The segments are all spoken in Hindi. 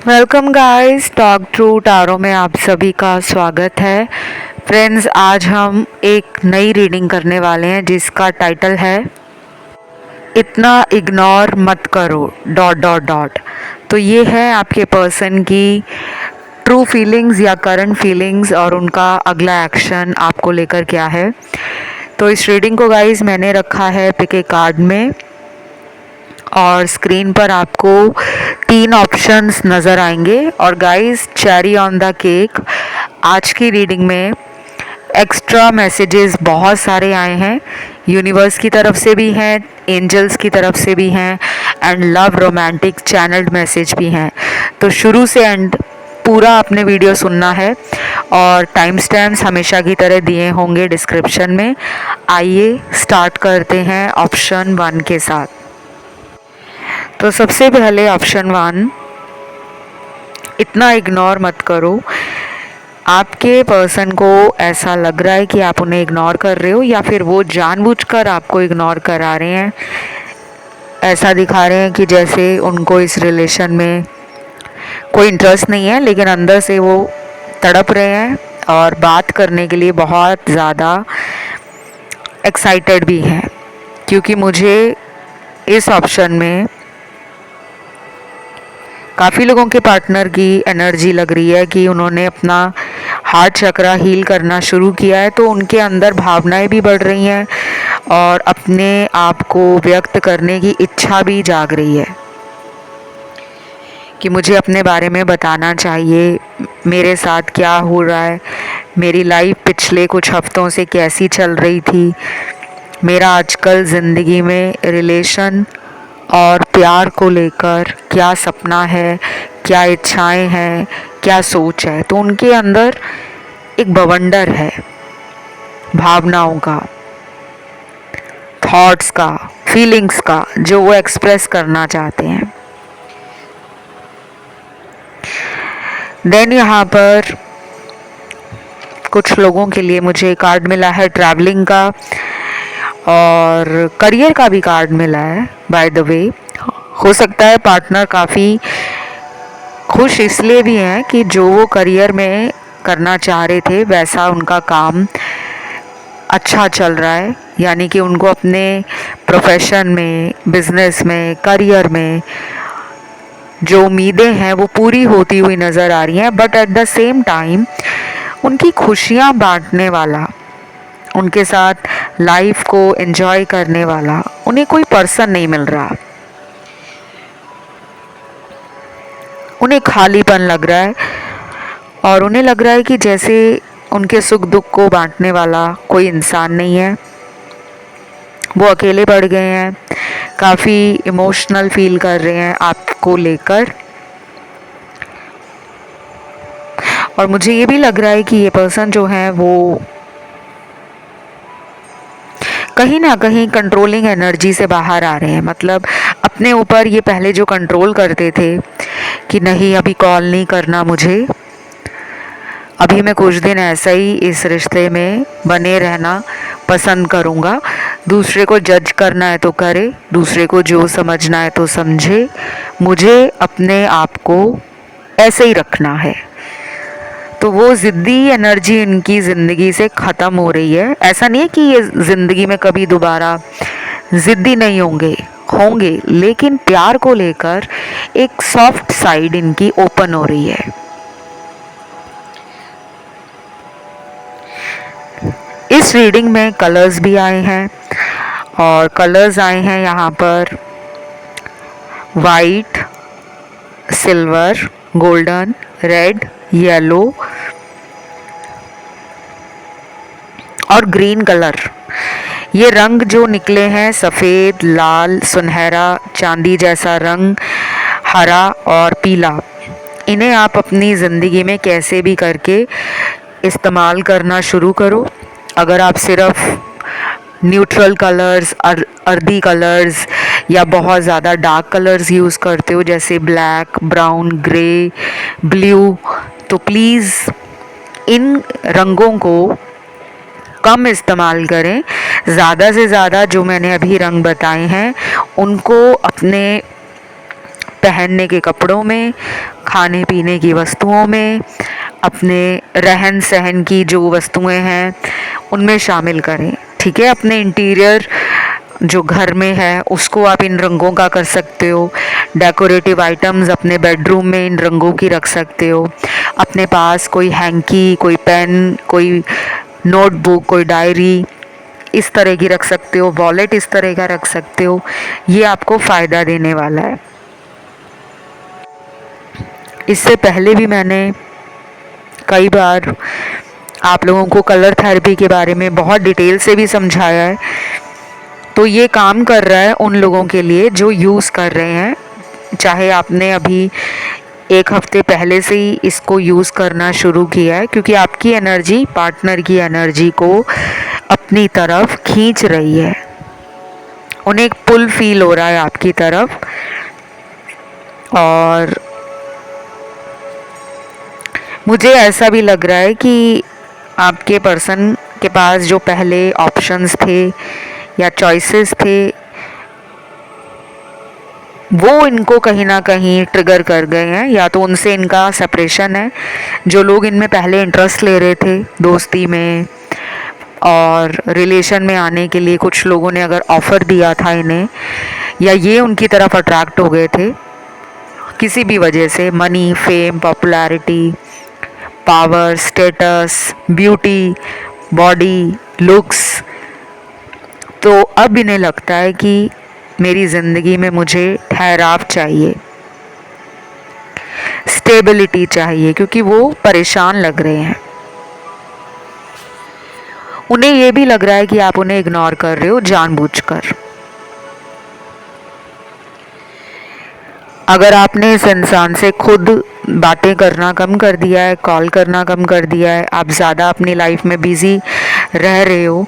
Welcome guys, talk true tarot में आप सभी का स्वागत है। फ्रेंड्स, आज हम एक नई रीडिंग करने वाले हैं जिसका टाइटल है इतना इग्नोर मत करो डॉट डॉट डॉट। तो ये है आपके पर्सन की ट्रू फीलिंग्स या करंट फीलिंग्स और उनका अगला एक्शन आपको लेकर क्या है। तो इस रीडिंग को गाइस मैंने रखा है पिक ए कार्ड में और स्क्रीन पर आपको 3 ऑप्शंस नज़र आएंगे। और guys, cherry on the cake, आज की रीडिंग में एक्स्ट्रा मैसेजेस बहुत सारे आए हैं। यूनिवर्स की तरफ से भी हैं, एंजल्स की तरफ से भी हैं and love romantic channelled message भी हैं। तो शुरू से एंड पूरा आपने वीडियो सुनना है और टाइम स्टैम्प्स हमेशा की तरह दिए होंगे डिस्क्रिप्शन में। आइए स्टार्ट करते हैं ऑप्शन 1 के साथ। तो सबसे पहले ऑप्शन 1, इतना इग्नोर मत करो। आपके पर्सन को ऐसा लग रहा है कि आप उन्हें इग्नोर कर रहे हो या फिर वो जानबूझकर आपको इग्नोर करा रहे हैं। ऐसा दिखा रहे हैं कि जैसे उनको इस रिलेशन में कोई इंटरेस्ट नहीं है, लेकिन अंदर से वो तड़प रहे हैं और बात करने के लिए बहुत ज़्यादा एक्साइटेड भी हैं। क्योंकि मुझे इस ऑप्शन में काफ़ी लोगों के पार्टनर की एनर्जी लग रही है कि उन्होंने अपना हार्ट चक्रा हील करना शुरू किया है, तो उनके अंदर भावनाएं भी बढ़ रही हैं और अपने आप को व्यक्त करने की इच्छा भी जाग रही है कि मुझे अपने बारे में बताना चाहिए, मेरे साथ क्या हो रहा है, मेरी लाइफ पिछले कुछ हफ्तों से कैसी चल रही थी, मेरा आजकल ज़िंदगी में रिलेशन और प्यार को लेकर क्या सपना है, क्या इच्छाएं हैं, क्या सोच है। तो उनके अंदर एक बवंडर है भावनाओं का, थॉट्स का, फीलिंग्स का, जो वो एक्सप्रेस करना चाहते हैं। देन यहाँ पर कुछ लोगों के लिए मुझे कार्ड मिला है ट्रैवलिंग का और करियर का भी कार्ड मिला है। बाय द वे, हो सकता है पार्टनर काफ़ी खुश इसलिए भी हैं कि जो वो करियर में करना चाह रहे थे वैसा उनका काम अच्छा चल रहा है, यानी कि उनको अपने प्रोफेशन में, बिजनेस में, करियर में जो उम्मीदें हैं वो पूरी होती हुई नज़र आ रही हैं। But at the same time उनकी खुशियाँ बांटने वाला, उनके साथ लाइफ को एंजॉय करने वाला उन्हें कोई पर्सन नहीं मिल रहा। उन्हें खालीपन लग रहा है और उन्हें लग रहा है कि जैसे उनके सुख दुख को बांटने वाला कोई इंसान नहीं है। वो अकेले पड़ गए हैं, काफ़ी इमोशनल फील कर रहे हैं आपको लेकर। और मुझे ये भी लग रहा है कि ये पर्सन जो है वो कहीं ना कहीं कंट्रोलिंग एनर्जी से बाहर आ रहे हैं। मतलब अपने ऊपर ये पहले जो कंट्रोल करते थे कि नहीं अभी कॉल नहीं करना मुझे, अभी मैं कुछ दिन ऐसा ही इस रिश्ते में बने रहना पसंद करूँगा, दूसरे को जज करना है तो करे, दूसरे को जो समझना है तो समझे, मुझे अपने आप को ऐसे ही रखना है। तो वो ज़िद्दी एनर्जी इनकी ज़िंदगी से ख़त्म हो रही है। ऐसा नहीं है कि ये ज़िंदगी में कभी दोबारा ज़िद्दी नहीं होंगे, होंगे, लेकिन प्यार को लेकर एक सॉफ्ट साइड इनकी ओपन हो रही है। इस रीडिंग में कलर्स भी आए हैं और कलर्स आए हैं यहाँ पर white, silver, golden, red, yellow और ग्रीन कलर। ये रंग जो निकले हैं सफ़ेद, लाल, सुनहरा, चांदी जैसा रंग, हरा और पीला, इन्हें आप अपनी ज़िंदगी में कैसे भी करके इस्तेमाल करना शुरू करो। अगर आप सिर्फ न्यूट्रल कलर्स, अर्दी कलर्स या बहुत ज़्यादा डार्क कलर्स यूज़ करते हो जैसे ब्लैक, ब्राउन, ग्रे, ब्लू, तो प्लीज़ इन रंगों को कम इस्तेमाल करें। ज़्यादा से ज़्यादा जो मैंने अभी रंग बताए हैं उनको अपने पहनने के कपड़ों में, खाने पीने की वस्तुओं में, अपने रहन सहन की जो वस्तुएं हैं उनमें शामिल करें। ठीक है, अपने इंटीरियर जो घर में है उसको आप इन रंगों का कर सकते हो। डेकोरेटिव आइटम्स अपने बेडरूम में इन रंगों की रख सकते हो। अपने पास कोई हैंकी, कोई पेन, कोई नोटबुक, कोई डायरी इस तरह की रख सकते हो। वॉलेट इस तरह का रख सकते हो। ये आपको फ़ायदा देने वाला है। इससे पहले भी मैंने कई बार आप लोगों को कलर थेरेपी के बारे में बहुत डिटेल से भी समझाया है। तो ये काम कर रहा है उन लोगों के लिए जो यूज़ कर रहे हैं। चाहे आपने अभी 1 हफ्ते पहले से ही इसको यूज़ करना शुरू किया है, क्योंकि आपकी एनर्जी पार्टनर की एनर्जी को अपनी तरफ खींच रही है। उन्हें एक पुल फील हो रहा है आपकी तरफ। और मुझे ऐसा भी लग रहा है कि आपके पर्सन के पास जो पहले ऑप्शंस थे या चॉइसेस थे वो इनको कहीं ना कहीं ट्रिगर कर गए हैं, या तो उनसे इनका सेपरेशन है। जो लोग इनमें पहले इंटरेस्ट ले रहे थे दोस्ती में और रिलेशन में आने के लिए, कुछ लोगों ने अगर ऑफ़र दिया था इन्हें, या ये उनकी तरफ अट्रैक्ट हो गए थे किसी भी वजह से, money, fame, popularity, power, status, beauty, body, looks, तो अब इन्हें लगता है कि मेरी ज़िंदगी में मुझे ठहराव चाहिए, स्टेबिलिटी चाहिए, क्योंकि वो परेशान लग रहे हैं। उन्हें ये भी लग रहा है कि आप उन्हें इग्नोर कर रहे हो जानबूझकर। अगर आपने इस इंसान से खुद बातें करना कम कर दिया है, कॉल करना कम कर दिया है, आप ज़्यादा अपनी लाइफ में बिज़ी रह रहे हो,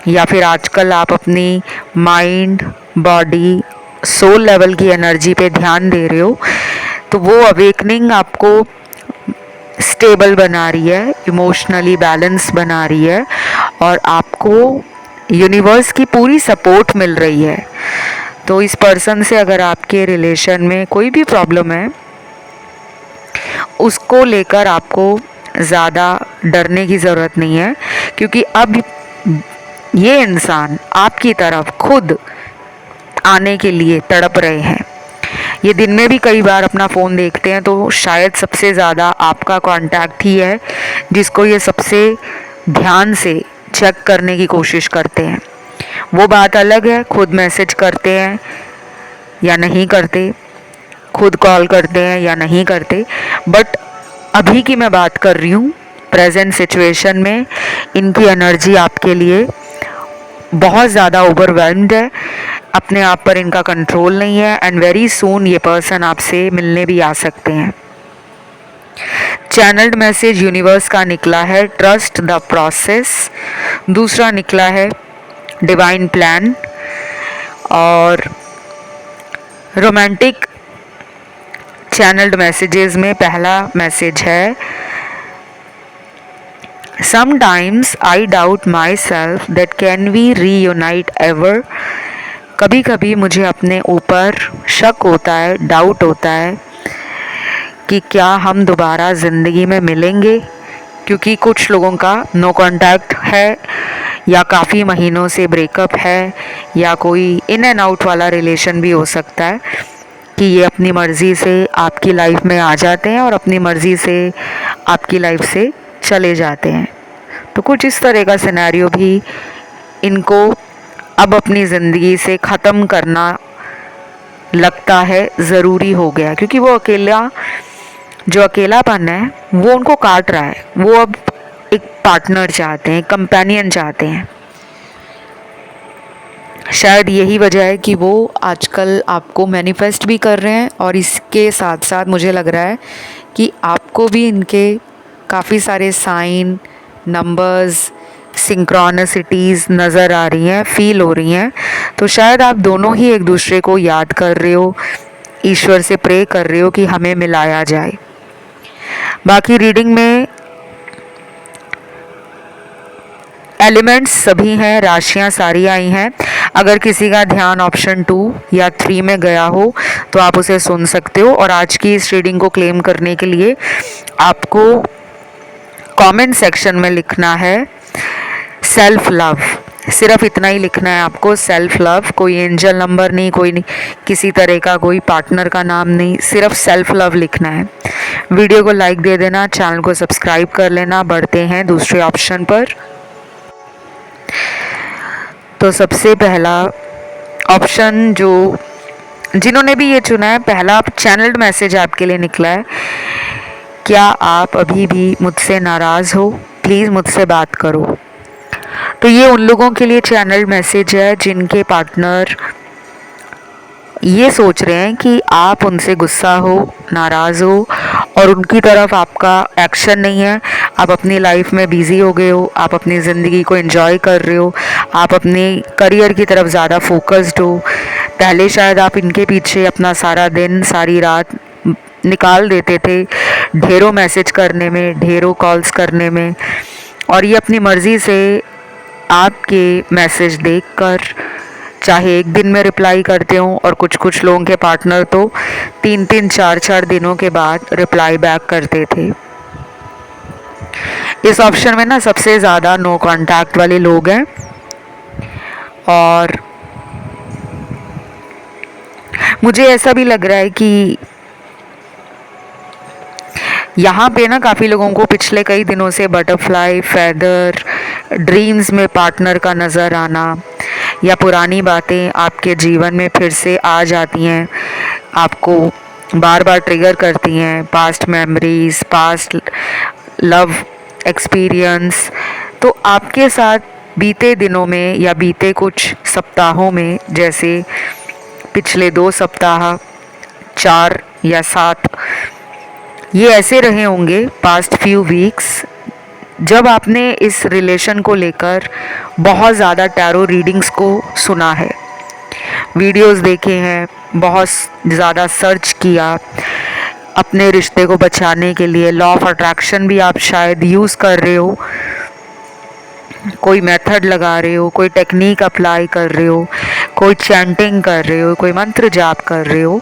या फिर आजकल आप अपनी माइंड, बॉडी, सोल लेवल की एनर्जी पे ध्यान दे रहे हो, तो वो अवेकनिंग आपको स्टेबल बना रही है, इमोशनली बैलेंस बना रही है, और आपको यूनिवर्स की पूरी सपोर्ट मिल रही है। तो इस पर्सन से अगर आपके रिलेशन में कोई भी प्रॉब्लम है, उसको लेकर आपको ज़्यादा डरने की ज़रूरत नहीं है, क्योंकि अब ये इंसान आपकी तरफ खुद आने के लिए तड़प रहे हैं। ये दिन में भी कई बार अपना फ़ोन देखते हैं, तो शायद सबसे ज़्यादा आपका कांटेक्ट ही है जिसको ये सबसे ध्यान से चेक करने की कोशिश करते हैं। वो बात अलग है, खुद मैसेज करते हैं या नहीं करते, खुद कॉल करते हैं या नहीं करते, बट अभी की मैं बात कर रही हूँ, प्रेजेंट सिचुएशन में इनकी एनर्जी आपके लिए बहुत ज़्यादा ओवरवेल्म्ड है। अपने आप पर इनका कंट्रोल नहीं है, एंड वेरी सून ये पर्सन आपसे मिलने भी आ सकते हैं। चैनल्ड मैसेज यूनिवर्स का निकला है ट्रस्ट द प्रोसेस, दूसरा निकला है डिवाइन प्लान, और रोमांटिक चैनल्ड मैसेजेस में पहला मैसेज है sometimes I doubt myself that can we reunite ever. कभी कभी मुझे अपने ऊपर शक होता है, डाउट होता है कि क्या हम दोबारा ज़िंदगी में मिलेंगे, क्योंकि कुछ लोगों का नो कांटेक्ट है, या काफ़ी महीनों से ब्रेकअप है, या कोई इन एंड आउट वाला रिलेशन भी हो सकता है कि ये अपनी मर्ज़ी से आपकी लाइफ में आ जाते हैं और अपनी मर्ज़ी से आपकी लाइफ से चले जाते हैं। तो कुछ इस तरह का सिनेरियो भी इनको अब अपनी ज़िंदगी से ख़त्म करना लगता है ज़रूरी हो गया, क्योंकि वो जो अकेलापन है वो उनको काट रहा है। वो अब एक पार्टनर चाहते हैं, कंपेनियन चाहते हैं। शायद यही वजह है कि वो आजकल आपको मैनिफेस्ट भी कर रहे हैं, और इसके साथ साथ मुझे लग रहा है कि आपको भी इनके काफ़ी सारे साइन, नंबर्स, सिंक्रोनिसिटीज़ नज़र आ रही हैं, फील हो रही हैं। तो शायद आप दोनों ही एक दूसरे को याद कर रहे हो, ईश्वर से प्रे कर रहे हो कि हमें मिलाया जाए। बाकी रीडिंग में एलिमेंट्स सभी हैं, राशियां सारी आई हैं। अगर किसी का ध्यान ऑप्शन 2 या 3 में गया हो तो आप उसे सुन सकते हो। और आज की इस रीडिंग को क्लेम करने के लिए आपको कमेंट सेक्शन में लिखना है सेल्फ लव। सिर्फ इतना ही लिखना है आपको, सेल्फ लव। कोई एंजल नंबर नहीं, कोई नहीं, किसी तरह का कोई पार्टनर का नाम नहीं, सिर्फ सेल्फ लव लिखना है। वीडियो को लाइक दे देना, चैनल को सब्सक्राइब कर लेना। बढ़ते हैं दूसरे ऑप्शन पर। तो सबसे पहला ऑप्शन जिन्होंने भी ये चुना है, पहला चैनल्ड मैसेज आपके लिए निकला है। क्या आप अभी भी मुझसे नाराज़ हो? प्लीज़ मुझसे बात करो। तो ये उन लोगों के लिए चैनल्ड मैसेज है जिनके पार्टनर ये सोच रहे हैं कि आप उनसे गुस्सा हो, नाराज़ हो और उनकी तरफ आपका एक्शन नहीं है। आप अपनी लाइफ में बिज़ी हो गए हो, आप अपनी ज़िंदगी को एंजॉय कर रहे हो, आप अपने करियर की तरफ ज़्यादा फोकस्ड हो। पहले शायद आप इनके पीछे अपना सारा दिन, सारी रात निकाल देते थे, ढेरों मैसेज करने में, ढेरों कॉल्स करने में, और ये अपनी मर्ज़ी से आपके मैसेज देखकर चाहे एक दिन में रिप्लाई करते हो, और कुछ कुछ लोगों के पार्टनर तो 3-3, 4-4 दिनों के बाद रिप्लाई बैक करते थे। इस ऑप्शन में ना सबसे ज़्यादा नो कांटेक्ट वाले लोग हैं, और मुझे ऐसा भी लग रहा है कि यहाँ पे ना काफ़ी लोगों को पिछले कई दिनों से बटरफ्लाई, फेदर, ड्रीम्स में पार्टनर का नज़र आना, या पुरानी बातें आपके जीवन में फिर से आ जाती हैं, आपको बार बार ट्रिगर करती हैं, past memories, past love experience. तो आपके साथ बीते दिनों में या बीते कुछ सप्ताहों में, जैसे पिछले 2 सप्ताह, 4 या 7, ये ऐसे रहे होंगे पास्ट फ्यू वीक्स, जब आपने इस रिलेशन को लेकर बहुत ज़्यादा टैरो रीडिंग्स को सुना है, वीडियोस देखे हैं, बहुत ज़्यादा सर्च किया अपने रिश्ते को बचाने के लिए। लॉ ऑफ अट्रैक्शन भी आप शायद यूज़ कर रहे हो, कोई मेथड लगा रहे हो, कोई टेक्निक अप्लाई कर रहे हो, कोई चैंटिंग कर रहे हो, कोई मंत्र जाप कर रहे हो,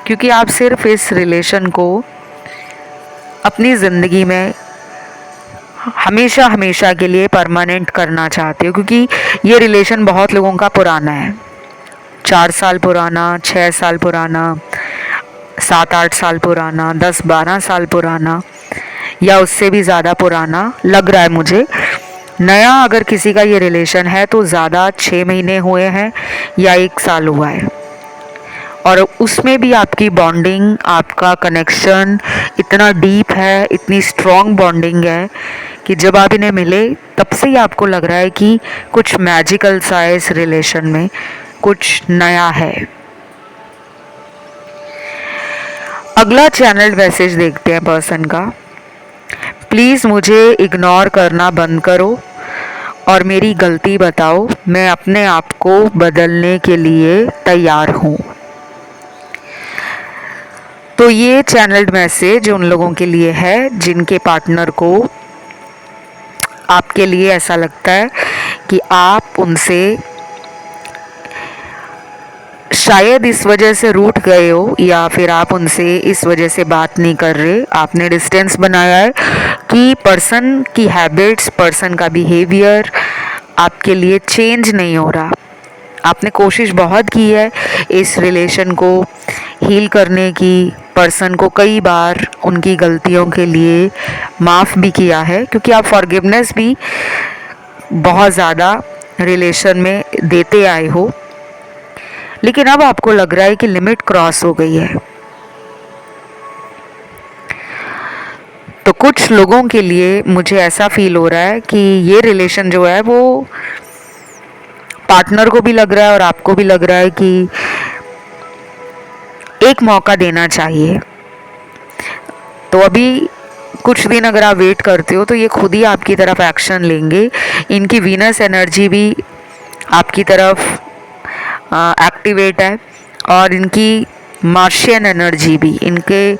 क्योंकि आप सिर्फ इस रिलेशन को अपनी ज़िंदगी में हमेशा हमेशा के लिए परमानेंट करना चाहते हो। क्योंकि ये रिलेशन बहुत लोगों का पुराना है, 4 साल पुराना, 6 साल पुराना, 7-8 साल पुराना, 10-12 साल पुराना, या उससे भी ज़्यादा पुराना लग रहा है मुझे। नया अगर किसी का ये रिलेशन है तो ज़्यादा 6 महीने हुए हैं या 1 साल हुआ है, और उसमें भी आपकी बॉन्डिंग, आपका कनेक्शन इतना डीप है, इतनी स्ट्रॉन्ग बॉन्डिंग है कि जब आप इन्हें मिले तब से ही आपको लग रहा है कि कुछ मैजिकल सा है इस रिलेशन में, कुछ नया है। अगला चैनल मैसेज देखते हैं पर्सन का। प्लीज़ मुझे इग्नोर करना बंद करो और मेरी गलती बताओ, मैं अपने आप को बदलने के लिए तैयार हूँ। तो ये चैनल्ड मैसेज उन लोगों के लिए है जिनके पार्टनर को आपके लिए ऐसा लगता है कि आप उनसे शायद इस वजह से रूठ गए हो, या फिर आप उनसे इस वजह से बात नहीं कर रहे, आपने डिस्टेंस बनाया है कि पर्सन की हैबिट्स, पर्सन का बिहेवियर आपके लिए चेंज नहीं हो रहा। आपने कोशिश बहुत की है इस रिलेशन को हील करने की, पर्सन को कई बार उनकी गलतियों के लिए माफ़ भी किया है, क्योंकि आप फॉरगिवनेस भी बहुत ज़्यादा रिलेशन में देते आए हो, लेकिन अब आपको लग रहा है कि लिमिट क्रॉस हो गई है। तो कुछ लोगों के लिए मुझे ऐसा फील हो रहा है कि ये रिलेशन जो है वो पार्टनर को भी लग रहा है और आपको भी लग रहा है कि एक मौका देना चाहिए। तो अभी कुछ दिन अगर आप वेट करते हो तो ये खुद ही आपकी तरफ एक्शन लेंगे। इनकी वीनस एनर्जी भी आपकी तरफ एक्टिवेट है, और इनकी मार्शियन एनर्जी भी, इनके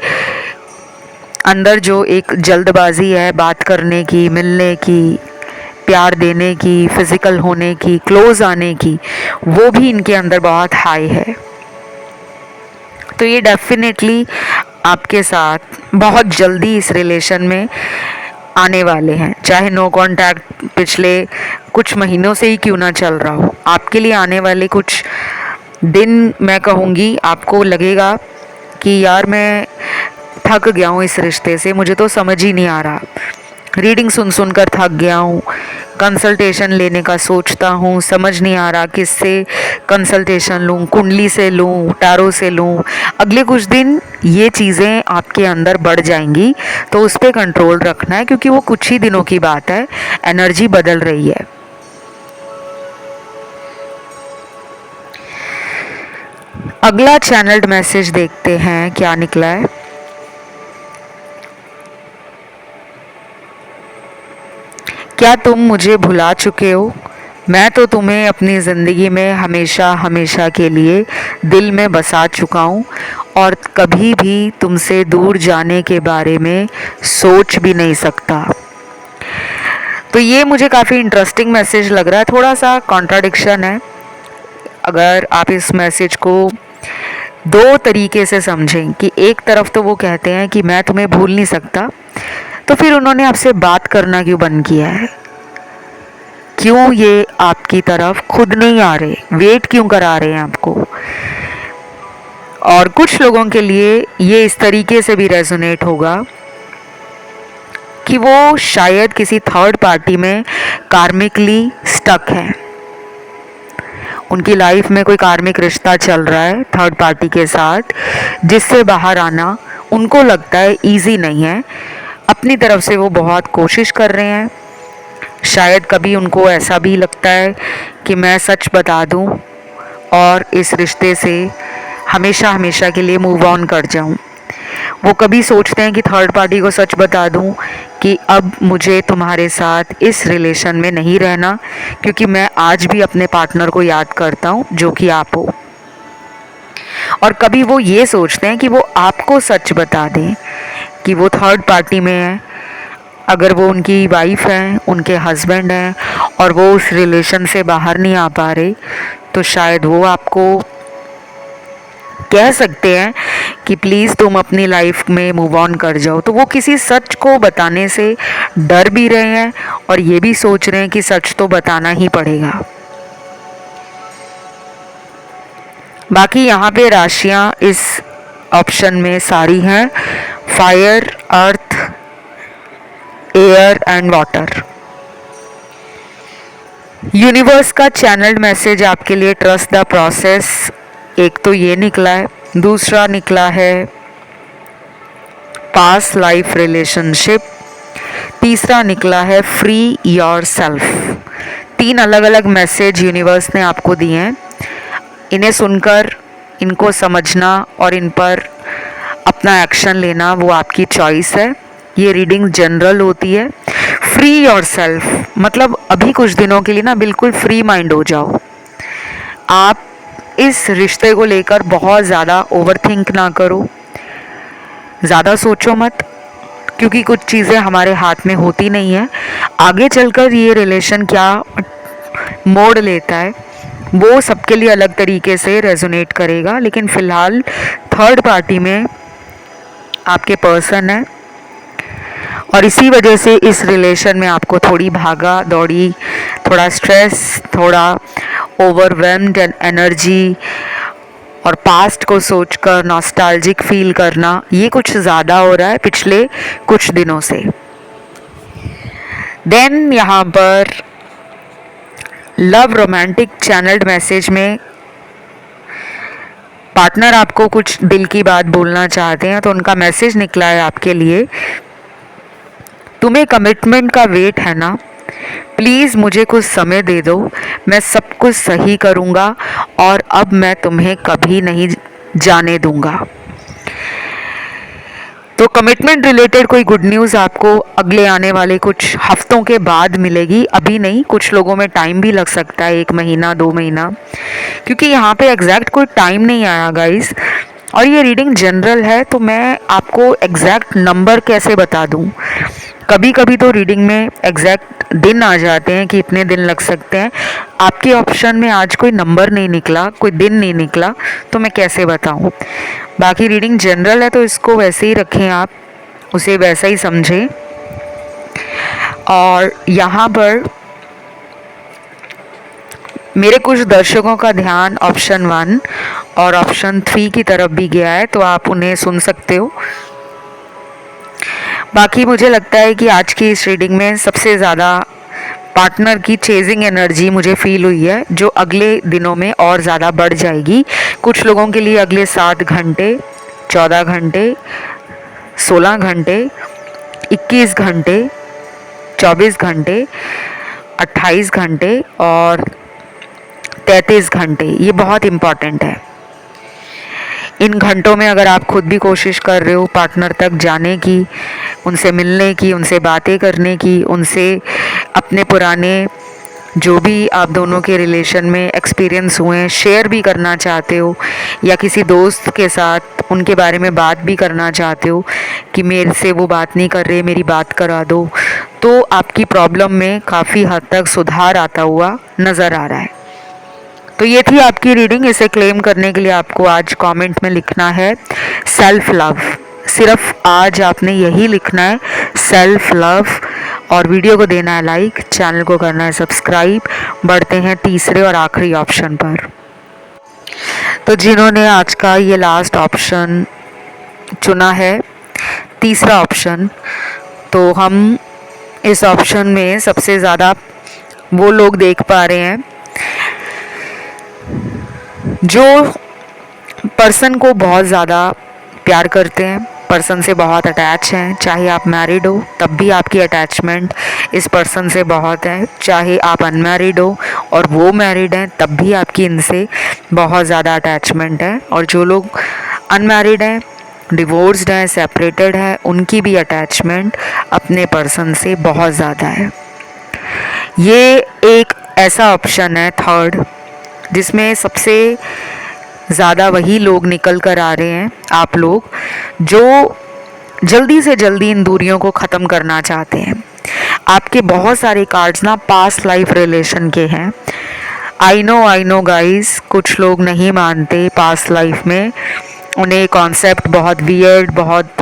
अंदर जो एक जल्दबाजी है बात करने की, मिलने की, प्यार देने की, फिज़िकल होने की, क्लोज आने की, वो भी इनके अंदर बहुत हाई है। तो ये डेफिनेटली आपके साथ बहुत जल्दी इस रिलेशन में आने वाले हैं, चाहे नो कांटेक्ट पिछले कुछ महीनों से ही क्यों ना चल रहा हो। आपके लिए आने वाले कुछ दिन, मैं कहूँगी, आपको लगेगा कि यार मैं थक गया हूँ इस रिश्ते से, मुझे तो समझ ही नहीं आ रहा, रीडिंग सुन सुन कर थक गया हूँ, कंसल्टेशन लेने का सोचता हूँ, समझ नहीं आ रहा किससे कंसल्टेशन लूँ, कुंडली से लूँ, टैरो से लूँ। अगले कुछ दिन ये चीज़ें आपके अंदर बढ़ जाएंगी, तो उस पर कंट्रोल रखना है, क्योंकि वो कुछ ही दिनों की बात है, एनर्जी बदल रही है। अगला चैनल्ड मैसेज देखते हैं क्या निकला है। क्या तुम मुझे भुला चुके हो? मैं तो तुम्हें अपनी ज़िंदगी में हमेशा हमेशा के लिए दिल में बसा चुका हूँ और कभी भी तुमसे दूर जाने के बारे में सोच भी नहीं सकता। तो ये मुझे काफ़ी इंटरेस्टिंग मैसेज लग रहा है, थोड़ा सा कॉन्ट्राडिक्शन है। अगर आप इस मैसेज को दो तरीके से समझें कि एक तरफ तो वो कहते हैं कि मैं तुम्हें भूल नहीं सकता, तो फिर उन्होंने आपसे बात करना क्यों बंद किया है? क्यों ये आपकी तरफ खुद नहीं आ रहे, वेट क्यों करा रहे हैं आपको? और कुछ लोगों के लिए ये इस तरीके से भी रेजोनेट होगा कि वो शायद किसी थर्ड पार्टी में कार्मिकली स्टक है, उनकी लाइफ में कोई कार्मिक रिश्ता चल रहा है थर्ड पार्टी के साथ, जिससे बाहर आना उनको लगता है ईजी नहीं है। अपनी तरफ से वो बहुत कोशिश कर रहे हैं, शायद कभी उनको ऐसा भी लगता है कि मैं सच बता दूं और इस रिश्ते से हमेशा हमेशा के लिए मूव ऑन कर जाऊं। वो कभी सोचते हैं कि थर्ड पार्टी को सच बता दूं कि अब मुझे तुम्हारे साथ इस रिलेशन में नहीं रहना, क्योंकि मैं आज भी अपने पार्टनर को याद करता हूं जो कि आप हो। और कभी वो ये सोचते हैं कि वो आपको सच बता दें कि वो थर्ड पार्टी में है, अगर वो उनकी वाइफ हैं, उनके हस्बैंड हैं और वो उस रिलेशन से बाहर नहीं आ पा रहे, तो शायद वो आपको कह सकते हैं कि प्लीज़ तुम अपनी लाइफ में मूव ऑन कर जाओ। तो वो किसी सच को बताने से डर भी रहे हैं और ये भी सोच रहे हैं कि सच तो बताना ही पड़ेगा। बाकी यहाँ पे राशियाँ इस ऑप्शन में सारी हैं, fire, earth, air and water. Universe का चैनल्ड मैसेज आपके लिए ट्रस्ट द प्रोसेस, एक तो ये निकला है, दूसरा निकला है पास्ट लाइफ रिलेशनशिप, तीसरा निकला है फ्री योर सेल्फ। तीन अलग अलग मैसेज यूनिवर्स ने आपको दिए हैं। इन्हें सुनकर इनको समझना और इन पर अपना एक्शन लेना वो आपकी चॉइस है। ये रीडिंग जनरल होती है। फ्री योर सेल्फ मतलब अभी कुछ दिनों के लिए ना बिल्कुल फ्री माइंड हो जाओ। आप इस रिश्ते को लेकर बहुत ज़्यादा ओवरथिंक ना करो, ज़्यादा सोचो मत, क्योंकि कुछ चीज़ें हमारे हाथ में होती नहीं है। आगे चलकर ये रिलेशन क्या मोड़ लेता है वो सबके लिए अलग तरीके से रेजोनेट करेगा, लेकिन फ़िलहाल थर्ड पार्टी में आपके पर्सन है और इसी वजह से इस रिलेशन में आपको थोड़ी भागा दौड़ी, थोड़ा स्ट्रेस, थोड़ा ओवरवेल्म्ड एनर्जी और पास्ट को सोचकर नॉस्टैल्जिक फील करना, ये कुछ ज़्यादा हो रहा है पिछले कुछ दिनों से। देन यहाँ पर लव रोमांटिक चैनल्ड मैसेज में पार्टनर आपको कुछ दिल की बात बोलना चाहते हैं, तो उनका मैसेज निकला है आपके लिए, तुम्हें कमिटमेंट का वेट है ना, प्लीज़ मुझे कुछ समय दे दो, मैं सब कुछ सही करूँगा और अब मैं तुम्हें कभी नहीं जाने दूँगा। तो कमिटमेंट रिलेटेड कोई गुड न्यूज़ आपको अगले आने वाले कुछ हफ्तों के बाद मिलेगी, अभी नहीं। कुछ लोगों में टाइम भी लग सकता है, 1 महीना 2 महीना, क्योंकि यहाँ पे एग्जैक्ट कोई टाइम नहीं आया गाइस। और ये रीडिंग जनरल है तो मैं आपको एग्जैक्ट नंबर कैसे बता दूँ। कभी कभी तो रीडिंग में एग्जैक्ट दिन आ जाते हैं कि इतने दिन लग सकते हैं। आपके ऑप्शन में आज कोई नंबर नहीं निकला, कोई दिन नहीं निकला, तो मैं कैसे बताऊं। बाकी रीडिंग जनरल है तो इसको वैसे ही रखें, आप उसे वैसा ही समझें। और यहाँ पर मेरे कुछ दर्शकों का ध्यान ऑप्शन 1 और ऑप्शन 3 की तरफ भी गया है, तो आप उन्हें सुन सकते हो। बाकी मुझे लगता है कि आज की इस रीडिंग में सबसे ज़्यादा पार्टनर की चेजिंग एनर्जी मुझे फील हुई है, जो अगले दिनों में और ज़्यादा बढ़ जाएगी। कुछ लोगों के लिए अगले 7 घंटे, 14 घंटे, 16 घंटे, 21 घंटे, 24 घंटे, 28 घंटे और 33 घंटे, ये बहुत इम्पॉर्टेंट है। इन घंटों में अगर आप खुद भी कोशिश कर रहे हो पार्टनर तक जाने की, उनसे मिलने की, उनसे बातें करने की, उनसे अपने पुराने जो भी आप दोनों के रिलेशन में एक्सपीरियंस हुए हैं शेयर भी करना चाहते हो, या किसी दोस्त के साथ उनके बारे में बात भी करना चाहते हो कि मेरे से वो बात नहीं कर रहे, मेरी बात करा दो, तो आपकी प्रॉब्लम में काफ़ी हद तक सुधार आता हुआ नज़र आ रहा है। तो ये थी आपकी रीडिंग। इसे क्लेम करने के लिए आपको आज कमेंट में लिखना है सेल्फ लव। सिर्फ आज आपने यही लिखना है, सेल्फ लव, और वीडियो को देना है लाइक, चैनल को करना है सब्सक्राइब। बढ़ते हैं तीसरे और आखिरी ऑप्शन पर। तो जिन्होंने आज का ये लास्ट ऑप्शन चुना है, तीसरा ऑप्शन, तो हम इस ऑप्शन में सबसे ज़्यादा वो लोग देख पा रहे हैं जो पर्सन को बहुत ज़्यादा प्यार करते हैं, पर्सन से बहुत अटैच हैं। चाहे आप मैरिड हो तब भी आपकी अटैचमेंट इस पर्सन से बहुत है, चाहे आप अनमैरिड हो और वो मैरिड हैं तब भी आपकी इनसे बहुत ज़्यादा अटैचमेंट है। और जो लोग अनमैरिड हैं, डिवोर्स्ड हैं, सेपरेटेड हैं, उनकी भी अटैचमेंट अपने पर्सन से बहुत ज़्यादा है। ये एक ऐसा ऑप्शन है थर्ड, जिसमें सबसे ज़्यादा वही लोग निकल कर आ रहे हैं, आप लोग जो जल्दी से जल्दी इन दूरियों को ख़त्म करना चाहते हैं। आपके बहुत सारे कार्ड्स ना पास्ट लाइफ रिलेशन के हैं। आई नो गाइस, कुछ लोग नहीं मानते पास्ट लाइफ में, उन्हें कॉन्सेप्ट बहुत वियर्ड, बहुत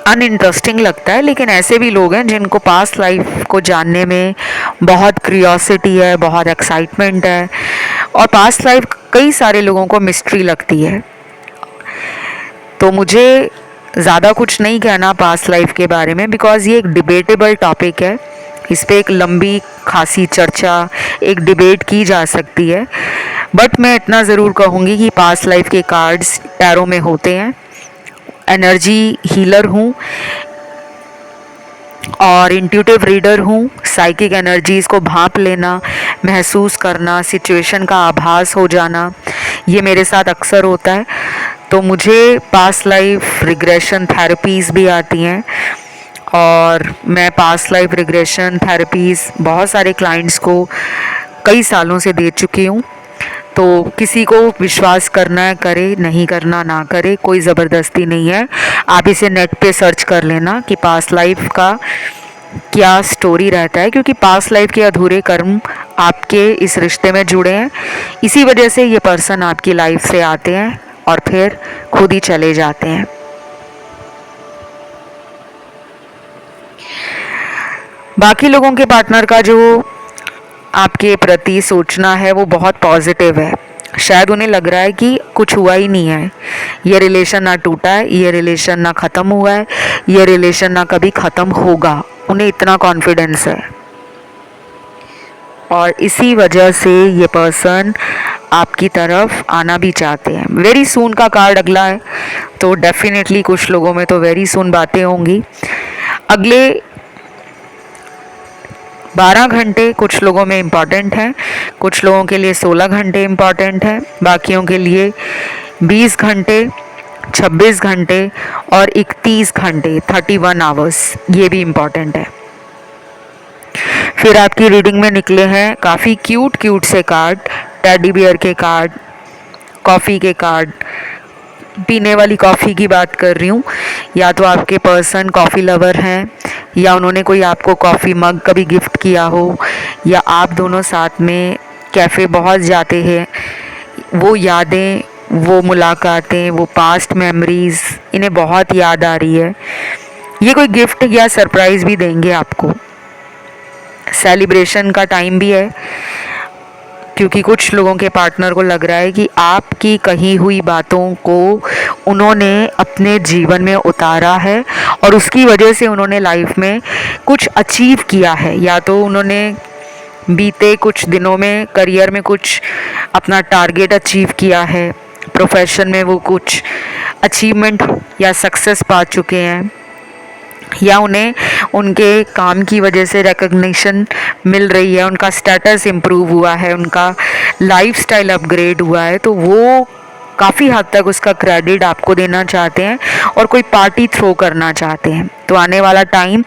अनइंटरेस्टिंग लगता है, लेकिन ऐसे भी लोग हैं जिनको पास्ट लाइफ को जानने में बहुत क्यूरियोसिटी है, बहुत एक्साइटमेंट है, और पास्ट लाइफ कई सारे लोगों को मिस्ट्री लगती है। तो मुझे ज़्यादा कुछ नहीं कहना पास्ट लाइफ के बारे में, बिकॉज़ ये एक डिबेटेबल टॉपिक है, इस पर एक लंबी खासी चर्चा, एक डिबेट की जा सकती है। बट मैं इतना ज़रूर कहूँगी कि पास्ट लाइफ के कार्ड्स टैरो में होते हैं। एनर्जी हीलर हूँ और इंट्यूटिव रीडर हूँ। साइकिक एनर्जीज़ को भांप लेना, महसूस करना, सिचुएशन का आभास हो जाना, ये मेरे साथ अक्सर होता है। तो मुझे पास्ट लाइफ रिग्रेशन थेरेपीज़ भी आती हैं, और मैं पास्ट लाइफ रिग्रेशन थेरेपीज़ बहुत सारे क्लाइंट्स को कई सालों से दे चुकी हूँ। तो किसी को विश्वास करना है करे, नहीं करना ना करे, कोई ज़बरदस्ती नहीं है। आप इसे नेट पे सर्च कर लेना कि पास्ट लाइफ का क्या स्टोरी रहता है, क्योंकि पास्ट लाइफ के अधूरे कर्म आपके इस रिश्ते में जुड़े हैं। इसी वजह से ये पर्सन आपकी लाइफ से आते हैं और फिर खुद ही चले जाते हैं। बाकी लोगों के पार्टनर का जो आपके प्रति सोचना है वो बहुत पॉजिटिव है। शायद उन्हें लग रहा है कि कुछ हुआ ही नहीं है, ये रिलेशन ना टूटा है, ये रिलेशन ना ख़त्म हुआ है, ये रिलेशन ना कभी ख़त्म होगा। उन्हें इतना कॉन्फिडेंस है, और इसी वजह से ये पर्सन आपकी तरफ आना भी चाहते हैं। वेरी सून का कार्ड अगला है, तो डेफिनेटली कुछ लोगों में तो वेरी सून बातें होंगी। अगले 12 घंटे कुछ लोगों में इम्पॉर्टेंट हैं, कुछ लोगों के लिए 16 घंटे इम्पॉर्टेंट हैं, बाकियों के लिए 20 घंटे, 26 घंटे और 31 घंटे 31 आवर्स, ये भी इम्पॉर्टेंट है। फिर आपकी रीडिंग में निकले हैं काफ़ी क्यूट से कार्ड, टेडी बियर के कार्ड, कॉफ़ी के कार्ड। पीने वाली कॉफ़ी की बात कर रही हूँ, या तो आपके पर्सन कॉफ़ी लवर हैं, या उन्होंने कोई आपको कॉफ़ी मग कभी गिफ्ट किया हो, या आप दोनों साथ में कैफ़े बहुत जाते हैं, वो यादें, वो मुलाकातें, वो पास्ट मेमोरीज़ इन्हें बहुत याद आ रही है। ये कोई गिफ्ट या सरप्राइज़ भी देंगे आपको। सेलिब्रेशन का टाइम भी है, क्योंकि कुछ लोगों के पार्टनर को लग रहा है कि आपकी कही हुई बातों को उन्होंने अपने जीवन में उतारा है और उसकी वजह से उन्होंने लाइफ में कुछ अचीव किया है, या तो उन्होंने बीते कुछ दिनों में करियर में कुछ अपना टारगेट अचीव किया है, प्रोफेशन में वो कुछ अचीवमेंट या सक्सेस पा चुके हैं, या उन्हें उनके काम की वजह से रिकग्निशन मिल रही है, उनका स्टेटस इम्प्रूव हुआ है, उनका लाइफस्टाइल अपग्रेड हुआ है, तो वो काफ़ी हद तक उसका क्रेडिट आपको देना चाहते हैं और कोई पार्टी थ्रो करना चाहते हैं। तो आने वाला टाइम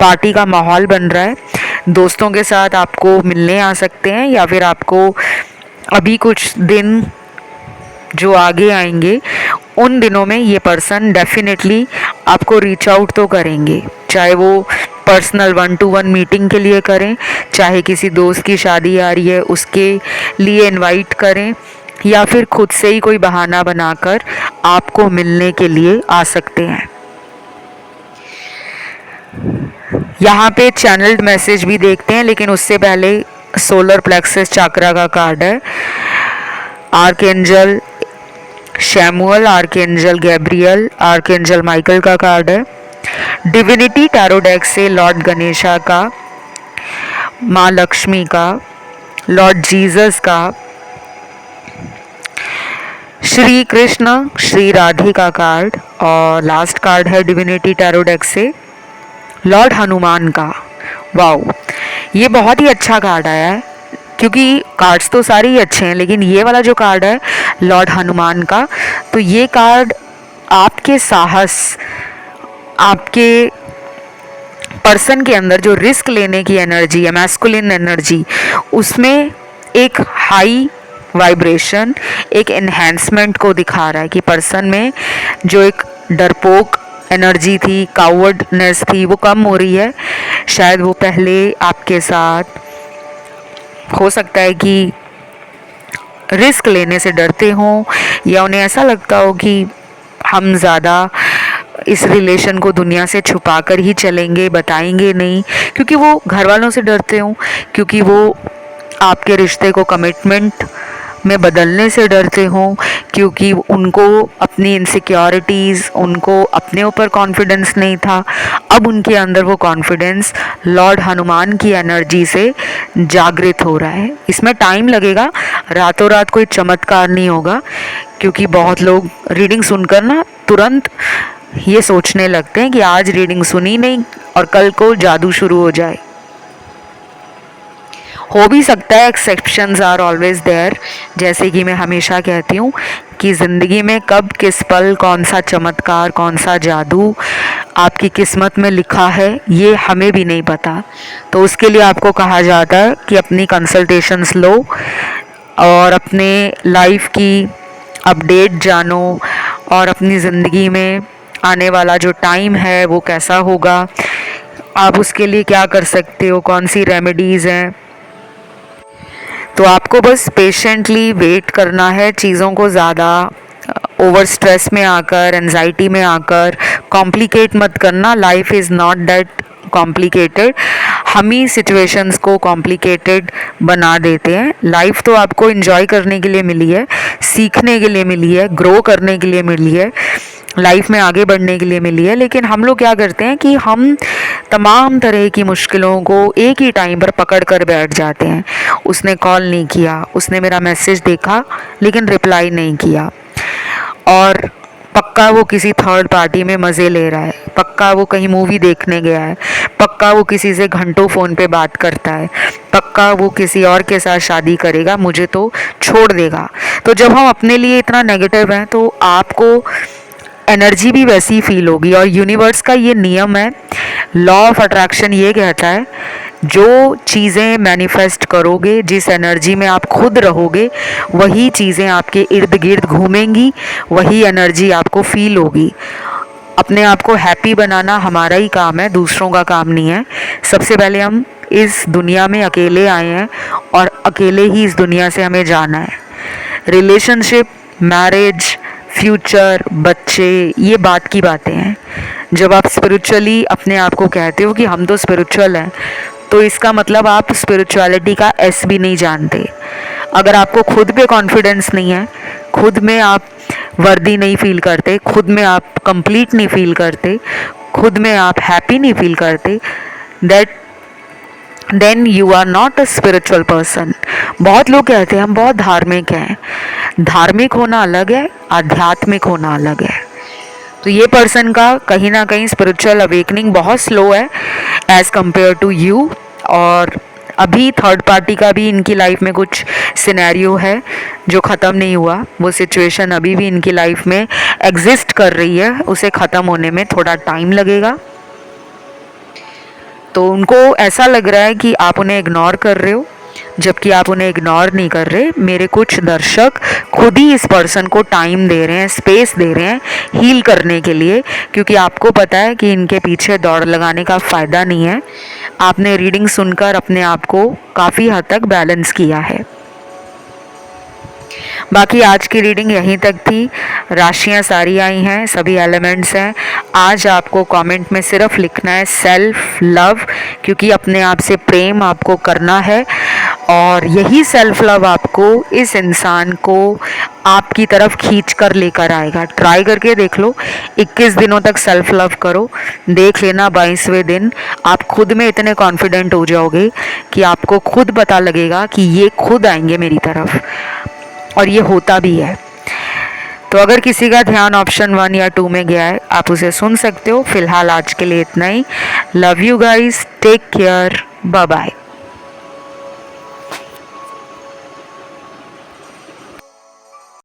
पार्टी का माहौल बन रहा है। दोस्तों के साथ आपको मिलने आ सकते हैं, या फिर आपको अभी कुछ दिन जो आगे आएंगे उन दिनों में ये पर्सन डेफिनेटली आपको रीच आउट तो करेंगे, चाहे वो पर्सनल 1-to-1 मीटिंग के लिए करें, चाहे किसी दोस्त की शादी आ रही है उसके लिए इनवाइट करें, या फिर खुद से ही कोई बहाना बनाकर आपको मिलने के लिए आ सकते हैं। यहाँ पे चैनल्ड मैसेज भी देखते हैं, लेकिन उससे पहले सोलर प्लेक्सस चक्रा का कार्ड है, archangel Samuel, archangel Gabriel, archangel Michael का कार्ड है, डिविनिटी टैरो डेक से लॉर्ड गणेशा का, माँ लक्ष्मी का, लॉर्ड जीसस का, श्री कृष्ण श्री राधे का कार्ड, और लास्ट कार्ड है डिविनिटी टैरो डेक से लॉर्ड हनुमान का। वाओ, ये बहुत ही अच्छा कार्ड आया है, क्योंकि कार्ड्स तो सारे ही अच्छे हैं, लेकिन ये वाला जो कार्ड है लॉर्ड हनुमान का, तो ये कार्ड आपके साहस, आपके पर्सन के अंदर जो रिस्क लेने की एनर्जी है, मैस्कुलिन एनर्जी, उसमें एक हाई वाइब्रेशन, एक एनहेंसमेंट को दिखा रहा है कि पर्सन में जो एक डरपोक एनर्जी थी, कावर्डनेस थी, वो कम हो रही है। शायद वो पहले आपके साथ हो सकता है कि रिस्क लेने से डरते हों, या उन्हें ऐसा लगता हो कि हम ज़्यादा इस रिलेशन को दुनिया से छुपा कर ही चलेंगे, बताएंगे नहीं, क्योंकि वो घर वालों से डरते हों, क्योंकि वो आपके रिश्ते को कमिटमेंट में बदलने से डरते हों, क्योंकि उनको अपनी इनसिक्योरिटीज़, उनको अपने ऊपर कॉन्फिडेंस नहीं था। अब उनके अंदर वो कॉन्फिडेंस लॉर्ड हनुमान की एनर्जी से जागृत हो रहा है। इसमें टाइम लगेगा, रातों रात कोई चमत्कार नहीं होगा, क्योंकि बहुत लोग रीडिंग सुनकर ना तुरंत ये सोचने लगते हैं कि आज रीडिंग सुनी नहीं और कल को जादू शुरू हो जाए। हो भी सकता है, एक्सेप्शंस आर ऑलवेज देयर। जैसे कि मैं हमेशा कहती हूँ कि ज़िंदगी में कब किस पल कौन सा चमत्कार, कौन सा जादू आपकी किस्मत में लिखा है, ये हमें भी नहीं पता। तो उसके लिए आपको कहा जाता है कि अपनी कंसल्टेशंस लो और अपने लाइफ की अपडेट जानो, और अपनी ज़िंदगी में आने वाला जो टाइम है वो कैसा होगा, आप उसके लिए क्या कर सकते हो, कौन सी रेमेडीज़ हैं। तो आपको बस पेशेंटली वेट करना है, चीज़ों को ज़्यादा ओवर स्ट्रेस में आकर, एंजाइटी में आकर कॉम्प्लिकेट मत करना। Life is not that complicated, हम ही सिचुएशंस को कॉम्प्लिकेटेड बना देते हैं। लाइफ तो आपको एंजॉय करने के लिए मिली है, सीखने के लिए मिली है, ग्रो करने के लिए मिली है, लाइफ में आगे बढ़ने के लिए मिली है। लेकिन हम लोग क्या करते हैं कि हम तमाम तरह की मुश्किलों को एक ही टाइम पर पकड़ कर बैठ जाते हैं। उसने कॉल नहीं किया, उसने मेरा मैसेज देखा लेकिन रिप्लाई नहीं किया, और पक्का वो किसी थर्ड पार्टी में मज़े ले रहा है, पक्का वो कहीं मूवी देखने गया है, पक्का वो किसी से घंटों फ़ोन पे बात करता है, पक्का वो किसी और के साथ शादी करेगा, मुझे तो छोड़ देगा। तो जब हम अपने लिए इतना नेगेटिव हैं तो आपको एनर्जी भी वैसी फील होगी। और यूनिवर्स का ये नियम है, लॉ ऑफ अट्रैक्शन ये कहता है, जो चीज़ें मैनिफेस्ट करोगे, जिस एनर्जी में आप खुद रहोगे, वही चीज़ें आपके इर्द गिर्द घूमेंगी, वही एनर्जी आपको फील होगी। अपने आप को हैप्पी बनाना हमारा ही काम है, दूसरों का काम नहीं है। सबसे पहले हम इस दुनिया में अकेले आए हैं और अकेले ही इस दुनिया से हमें जाना है। रिलेशनशिप, मैरिज, फ्यूचर, बच्चे, ये बात की बातें हैं। जब आप स्पिरिचुअली अपने आप को कहते हो कि हम तो स्पिरिचुअल हैं, तो इसका मतलब आप स्पिरिचुअलिटी का एस भी नहीं जानते। अगर आपको खुद पे कॉन्फिडेंस नहीं है, खुद में आप वर्दी नहीं फील करते, खुद में आप कंप्लीट नहीं फील करते, खुद में आप हैप्पी नहीं फील करते, then you are not a spiritual person. बहुत लोग कहते हैं हम बहुत धार्मिक हैं। धार्मिक होना अलग है, आध्यात्मिक होना अलग है। तो ये पर्सन का कहीं ना कहीं स्पिरिचुअल अवेकनिंग बहुत स्लो है एज़ कम्पेयर टू यू। और अभी थर्ड पार्टी का भी इनकी लाइफ में कुछ सिनेरियो है जो ख़त्म नहीं हुआ। वो सिचुएशन अभी भी इनकी लाइफ में एग्जिस्ट कर रही है, उसे ख़त्म होने में थोड़ा टाइम लगेगा। तो उनको ऐसा लग रहा है कि आप उन्हें इग्नोर कर रहे हो, जबकि आप उन्हें इग्नोर नहीं कर रहे। मेरे कुछ दर्शक खुद ही इस पर्सन को टाइम दे रहे हैं, स्पेस दे रहे हैं हील करने के लिए, क्योंकि आपको पता है कि इनके पीछे दौड़ लगाने का फ़ायदा नहीं है। आपने रीडिंग सुनकर अपने आप को काफ़ी हद तक बैलेंस किया है। बाकी आज की रीडिंग यहीं तक थी। राशियां सारी आई हैं, सभी एलिमेंट्स हैं। आज आपको कमेंट में सिर्फ लिखना है सेल्फ लव, क्योंकि अपने आप से प्रेम आपको करना है और यही सेल्फ लव आपको इस इंसान को आपकी तरफ खींच कर लेकर आएगा। ट्राई करके देख लो, 21 दिनों तक सेल्फ लव करो, देख लेना 22वें दिन आप खुद में इतने कॉन्फिडेंट हो जाओगे कि आपको खुद पता लगेगा कि ये खुद आएंगे मेरी तरफ, और ये होता भी है। तो अगर किसी का ध्यान ऑप्शन 1 या 2 में गया है, आप उसे सुन सकते हो। फिलहाल आज के लिए इतना ही। Love you guys, take care, bye bye.